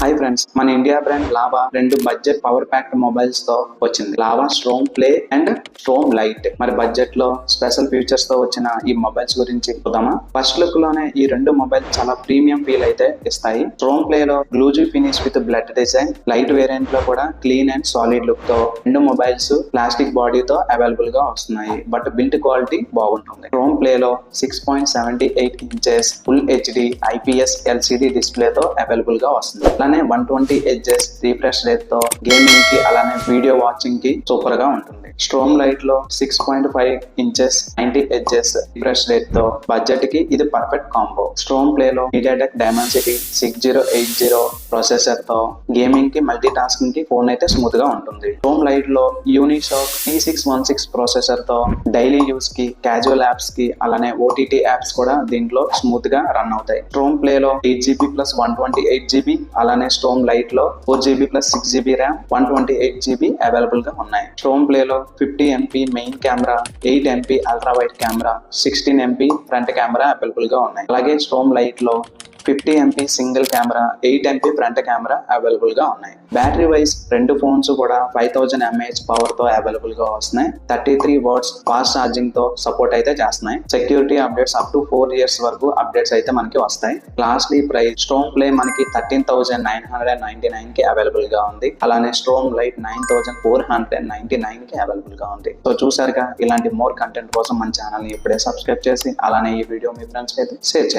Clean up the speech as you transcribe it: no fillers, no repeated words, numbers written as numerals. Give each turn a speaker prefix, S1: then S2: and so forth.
S1: Hi friends, మన India brand lava రెండు budget power packed mobiles తో వచ్చింది. Lava storm play and storm light. మరి బడ్జెట్ లో స్పెషల్ ఫీచర్స్ తో వచ్చిన ఈ మొబైల్స్ గురించి చూద్దామా? ఫస్ట్ లుక్ లోనే ఈ రెండు మొబైల్స్ చాలా ప్రీమియం ఫీల్ అయితే ఇస్తాయి. స్ట్రోమ్ ప్లే లో glossy finish with blood design, light variant లో కూడా క్లీన్ అండ్ సాలిడ్ లుక్ తో రెండు మొబైల్స్ ప్లాస్టిక్ బాడీతో అవైలబుల్ గా వస్తున్నాయి. బట్ బిల్డ్ క్వాలిటీ బాగుంటుంది. స్ట్రోమ్ ప్లే లో 6.78 inches full HD IPS LCD display తో అవైలబుల్ గా వస్తుంది. అలానే 120 Hz రిఫ్రెష్ రేట్ తో గేమింగ్ కి అలానే వీడియో వాచింగ్ కి సూపర్ గా ఉంటుంది. స్ట్రోమ్ లైట్ లో 6.5 ఇంచెస్ 90 Hz రిఫ్రెష్ రేట్ తో బడ్జెట్ కి ఇది పర్ఫెక్ట్ కాంబో. స్ట్రోమ్ ప్లే లో MediaTek Dimensity 6080 ప్రాసెసర్ తో గేమింగ్ కి మల్టీ టాస్కింగ్ కి ఫోన్ అయితే స్మూత్ గా ఉంటుంది. స్ట్రోమ్ లైట్ లో Unisoc T616 ప్రాసెసర్ తో డైలీ యూస్ కి, క్యాజువల్ యాప్స్ కి అలానే OTT యాప్స్ కూడా దీంట్లో స్మూత్ గా రన్ అవుతాయి. స్ట్రోమ్ ప్లే లో 8GB ప్లస్ 128GB అలానే స్ట్రోమ్ లైట్ లో 4GB plus 6GB RAM 128GB available గా ఉన్నాయి. స్ట్రోమ్ ప్లే లో 50MP main camera, 8MP ultra wide camera, 16MP front camera available గా ఉన్నాయి. అలాగే స్ట్రోమ్ లైట్ లో 50MP single camera, 8MP front camera available గా ఉన్నాయి. బ్యాటరీ వైజ్ రెండు ఫోన్స్ కూడా 5000 mAh పవర్ తో అవైలబుల్ గా వస్తున్నాయి. 33 వాట్స్ ఫాస్ట్ ఛార్జింగ్ తో సపోర్ట్ అయితే చేస్తున్నాయి. Security updates up to 4 years వరకు అప్డేట్స్ అయితే మనకి వస్తాయి. లాస్ట్లీ ప్రైస్ స్ట్రోమ్ ప్లే మనకి 13,999 కి అవైలబుల్ గా ఉంది. అలానే స్ట్రోమ్ లైట్ 9,499 కి అవైలబుల్ గా ఉంది. సో చూసారుగా, ఇలాంటి మోర్ కంటెంట్ కోసం మన ఛానల్ ని ఇప్పుడే సబ్స్క్రైబ్ చేసి అలానే ఈ వీడియో మీ ఫ్రెండ్స్ కి అయితే షేర్ చేయండి.